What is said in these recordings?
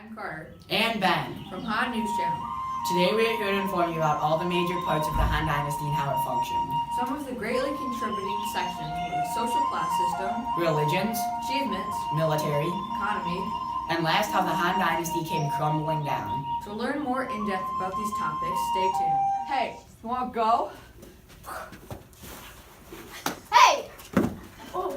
I'm Carter. And Ben. From Han News Channel. Today we are here to inform you about all the major parts of the Han Dynasty and how it functioned. Some of the greatly contributing sections were the social class system, Religions, achievements, military, economy, and last how the Han Dynasty came crumbling down. To learn more in depth about these topics, stay tuned. Hey, you wanna go? Hey! Oh.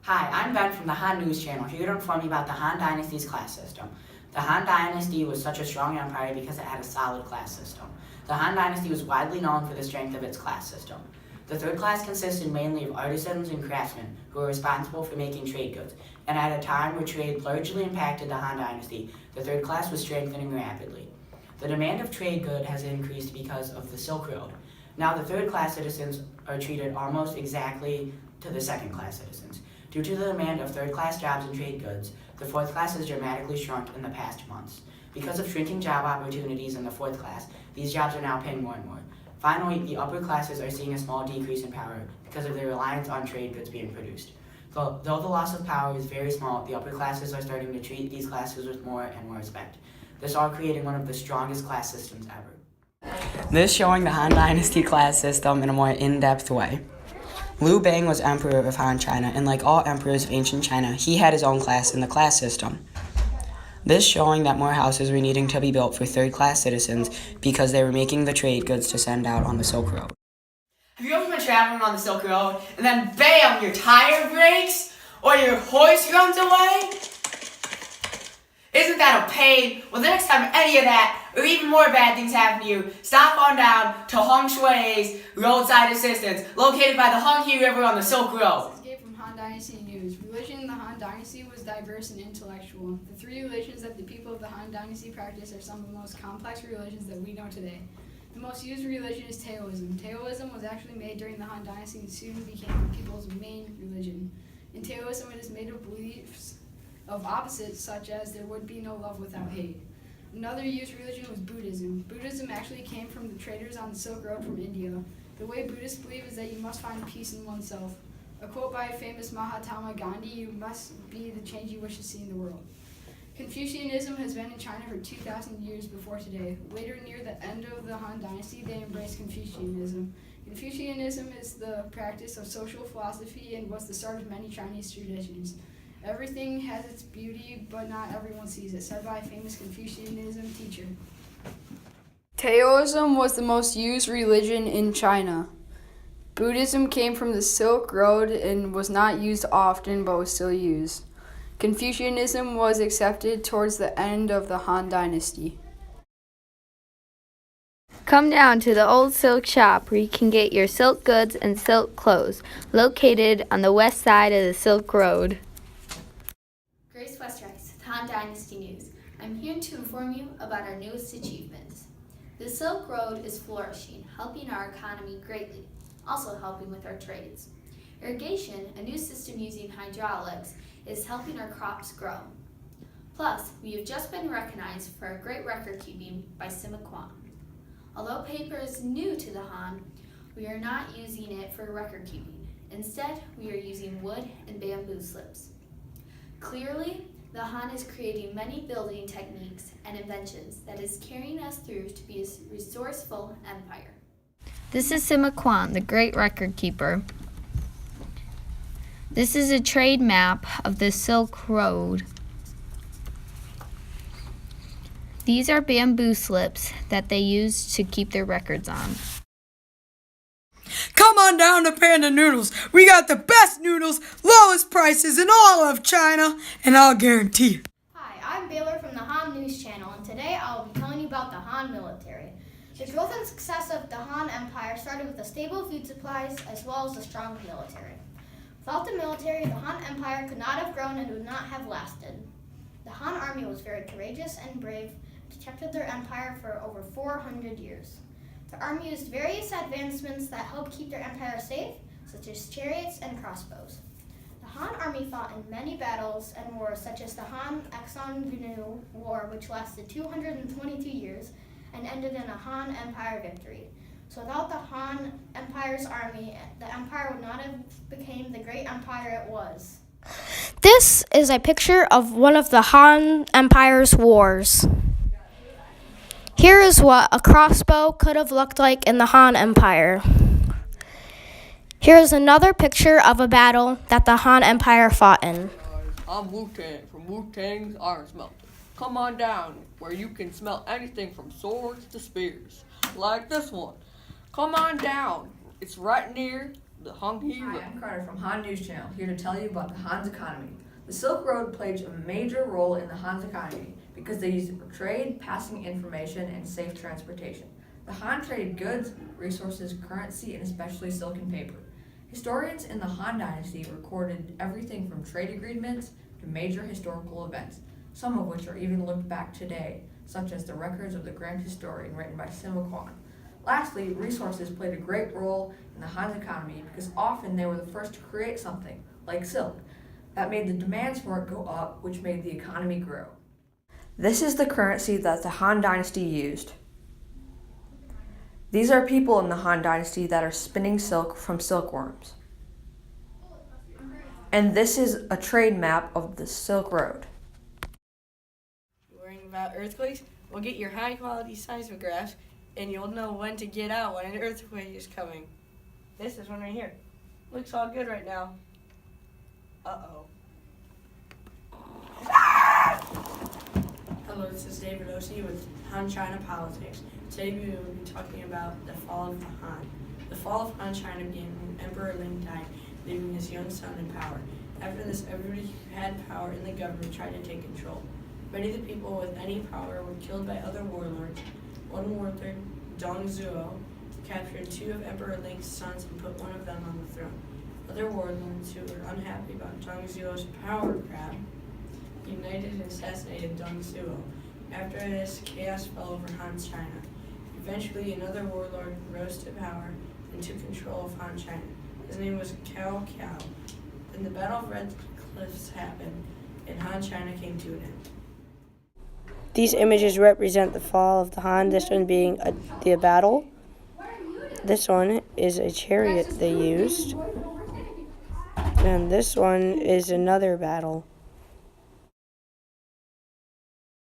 Hi, I'm Ben from the Han News Channel, here to inform you about the Han Dynasty's class system. The Han Dynasty was such a strong empire because it had a solid class system. The Han Dynasty was widely known for the strength of its class system. The third class consisted mainly of artisans and craftsmen who were responsible for making trade goods, and at a time where trade largely impacted the Han Dynasty, the third class was strengthening rapidly. The demand of trade goods has increased because of the Silk Road. Now the third class citizens are treated almost exactly to the second class citizens. Due to the demand of third class jobs and trade goods, the fourth class has dramatically shrunk in the past months. Because of shrinking job opportunities in the fourth class, these jobs are now paying more and more. Finally, the upper classes are seeing a small decrease in power because of their reliance on trade goods being produced. Though the loss of power is very small, the upper classes are starting to treat these classes with more and more respect. This all creating one of the strongest class systems ever. This showing the Han Dynasty class system in a more in-depth way. Liu Bang was emperor of Han China, and like all emperors of ancient China, he had his own class in the class system. This showing that more houses were needing to be built for third-class citizens because they were making the trade goods to send out on the Silk Road. Have you ever been traveling on the Silk Road, and then bam, your tire breaks, or your horse runs away? Isn't that a pain? Well, the next time any of that, or even more bad things happen to you, stop on down to Hong Shui's Roadside Assistance, located by the Honghe River on the Silk Road. This is Gabe from Han Dynasty News. Religion in the Han Dynasty was diverse and intellectual. The three religions that the people of the Han Dynasty practice are some of the most complex religions that we know today. The most used religion is Taoism. Taoism was actually made during the Han Dynasty and soon became the people's main religion. In Taoism, it is made of beliefs of opposites, such as there would be no love without hate. Another used religion was Buddhism. Buddhism actually came from the traders on the Silk Road from India. The way Buddhists believe is that you must find peace in oneself. A quote by famous Mahatma Gandhi, "You must be the change you wish to see in the world." Confucianism has been in China for 2,000 years before today. Later, near the end of the Han Dynasty, they embraced Confucianism. Confucianism is the practice of social philosophy and was the start of many Chinese traditions. Everything has its beauty, but not everyone sees it, said by a famous Confucianism teacher. Taoism was the most used religion in China. Buddhism came from the Silk Road and was not used often, but was still used. Confucianism was accepted towards the end of the Han Dynasty. Come down to the Old Silk Shop where you can get your silk goods and silk clothes, located on the west side of the Silk Road. Grace Westrice with Han Dynasty News. I'm here to inform you about our newest achievements. The Silk Road is flourishing, helping our economy greatly, also helping with our trades. Irrigation, a new system using hydraulics, is helping our crops grow. Plus, we have just been recognized for our great record keeping by Sima Quan. Although paper is new to the Han, we are not using it for record keeping. Instead, we are using wood and bamboo slips. Clearly, the Han is creating many building techniques and inventions that is carrying us through to be a resourceful empire. This is Sima Quan, the great record keeper. This is a trade map of the Silk Road. These are bamboo slips that they use to keep their records on. Come on down to Panda Noodles. We got the best noodles, lowest prices in all of China, and I'll guarantee you. Hi, I'm Baylor from the Han News Channel, and today I'll be telling you about the Han military. The growth and success of the Han Empire started with the stable food supplies as well as a strong military. Without the military, the Han Empire could not have grown and would not have lasted. The Han Army was very courageous and brave, protected their empire for over 400 years. The army used various advancements that helped keep their empire safe, such as chariots and crossbows. The Han army fought in many battles and wars, such as the Han Exongbuneu War, which lasted 222 years and ended in a Han Empire victory. So without the Han Empire's army, the empire would not have become the great empire it was. This is a picture of one of the Han Empire's wars. Here is what a crossbow could have looked like in the Han Empire. Here is another picture of a battle that the Han Empire fought in. I'm Wu-Tang from Wu-Tang's Iron Smelter. Come on down, where you can smell anything from swords to spears, like this one. Come on down. It's right near the Hunghe Hi, River. I'm Carter from Han News Channel, here to tell you about the Han's economy. The Silk Road played a major role in the Han's economy because they used it for trade, passing information, and safe transportation. The Han traded goods, resources, currency, and especially silk and paper. Historians in the Han Dynasty recorded everything from trade agreements to major historical events, some of which are even looked back today, such as the records of the Grand Historian written by Sima Quan. Lastly, resources played a great role in the Han's economy because often they were the first to create something, like silk, that made the demands for it go up, which made the economy grow. This is the currency that the Han Dynasty used. These are people in the Han Dynasty that are spinning silk from silkworms. And this is a trade map of the Silk Road. Worrying about earthquakes? Well, get your high-quality seismographs, and you'll know when to get out when an earthquake is coming. This is one right here. Looks all good right now. Uh-oh. Hello, this is David Osi with Han China Politics. Today we will be talking about the fall of the Han. The fall of Han China began when Emperor Ling died, leaving his young son in power. After this, everybody who had power in the government tried to take control. Many of the people with any power were killed by other warlords. One warlord, Dong Zhuo, captured 2 of Emperor Ling's sons and put one of them on the throne. Other warlords who were unhappy about Dong Zhuo's power grab united and assassinated Dong Zhuo. After this, chaos fell over Han China. Eventually, another warlord rose to power and took control of Han China. His name was Cao Cao. Then the Battle of Red Cliffs happened, and Han China came to an end. These images represent the fall of the Han, this one being the battle. This one is a chariot they used. And this one is another battle.